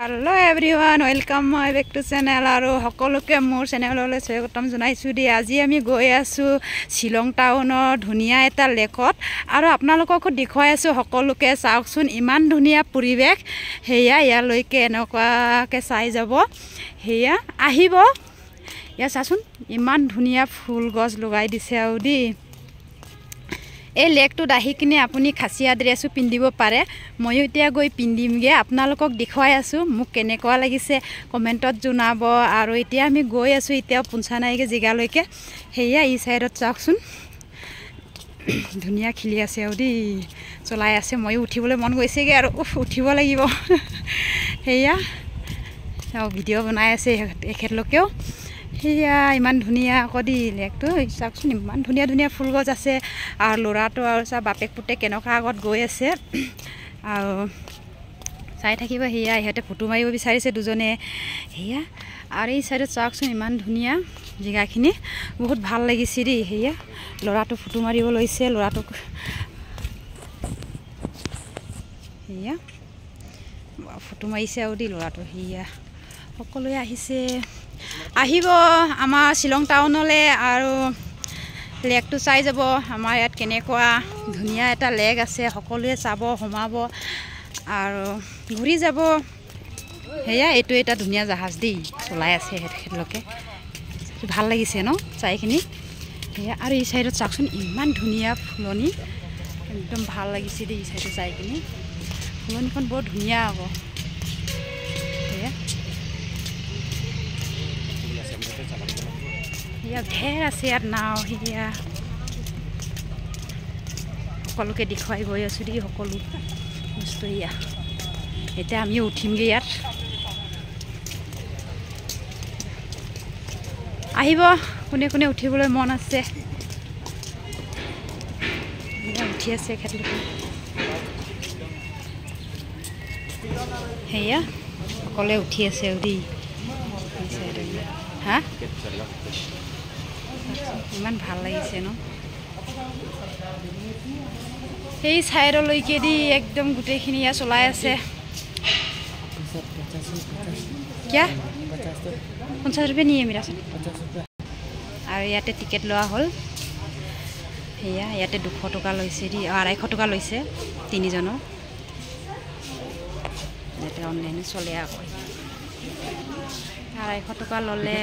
Hello everyone, welcome my back to channel আৰু সকলোকে মোৰ চেনেললৈ স্বাগতম জনাইছো দি আজি আমি গৈ আছো শিলং টাউনৰ ধুনিয়া এটা লেকত আৰু আপোনালোকক দেখুৱাই আছো সকলোকে চাওকচোন ইমান ধুনিয়া পৰিৱেশ হেয়া ইয়ালৈকে এনেকুৱাকে চাই যাব হেয়া আহিব ইয়া চাচোন ইমান ধুনিয়া ফুল গছ লগাই দিছে আৰু দি এই লেকটো দাহি কিনে আপুনি খাচিয়া ড্ৰেছো পিন্ধিব পাৰে মই এতিয়া গৈ পিন্ধিমগে আপোনালোকক দেখুৱাই আছো মোক কেনেকুৱা লাগিছে কমেন্টত জনাব আৰু এতিয়া আমি গৈ আছো এতিয়া পুঞ্চা নাইগে জিগালৈকে হেয়া এই সাইডত চাওকচোন ধুনিয়া খিলি আছে আৰু দি চলাই আছে মই উঠিবলৈ মন গৈছেগে আৰু উঠিব লাগিব হেয়া আৰু ভিডিও বনাই আছে এখেতলোকেও হেয়া ইমান ধুনিয়া কদি লেকটো চাওকচোন ইমান ধুনিয়া ধুনিয়া ফুল গছ আছে আৰু লৰাটো আৰু সব বাপেক পুতে কেনকা আগত গৈ আছে আৰু চাই থাকিব হেয়া ইহতে ফটো মাৰিব বিচাৰিছে দুজনে হেয়া আৰু এই সাইডত চাওকচোন ইমান ধুনিয়া জায়গাখিনি বহুত ভাল লাগিছে ৰি হেয়া লৰাটো ফটো মাৰিব লৈছে লৰাটো হেয়া ফটো মাৰিছে আৰু দি লৰাটো হেয়া সকলোৱে আহিছে আহিব আমাৰ শিলং টাউনলে আৰু লেকটো চাই যাব আমাৰ ইয়াত কেনেকুৱা ধুনিয়া এটা লেক আছে সকলোৱে চাব হোমাব আৰু ঘূৰি যাব হেয়া এইটো এটা ধুনিয়া জাহাজ দি চলাই আছে হেতলোকে ভাল লাগিছে ন চাইখিনি হেয়া আৰু এই সাইডত চাওকচোন ইমান ধুনিয়া ফুলনি একদম ভাল লাগিছে দি এই সাইডত চাইখিনি ফুলনিখন বৰ ধুনিয়া আকৌ হেয়া ইয়া ঢেৰ আছে ইয়াত নাও হিয়া সকলোকে দেখুৱাই গৈ আছো দি সকলো বস্তু ইয়া এতিয়া আমি উঠিমগে ইয়াত আহিব কোনে কোনে উঠিবলৈ মন আছে উঠি আছে খেতলোকে হেয়া সকলোৱে উঠি আছে দি হা ইমান ভাল লাগিছে ন এই সাইডলৈকে দি একদম গোটেইখিনি ইয়া চলাই আছে क्या 50 रुपये नहीं है मेरा और ইয়াতে টিকেট লোৱা হল হেয়া ইয়াতে 200 টকা লৈছে দি 250 টকা লৈছে তিনিজনৰ ইয়াতে অনলাইন চলে আকৌ 250 টকা ললে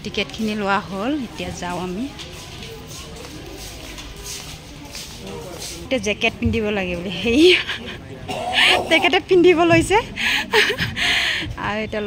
টিকেট খিনি লোৱা হল এতিয়া যাও আমি তে জ্যাকেট পিন্ধিব লাগে বুলি হেই জ্যাকেট পিন্ধিব লৈছে আৰু এটা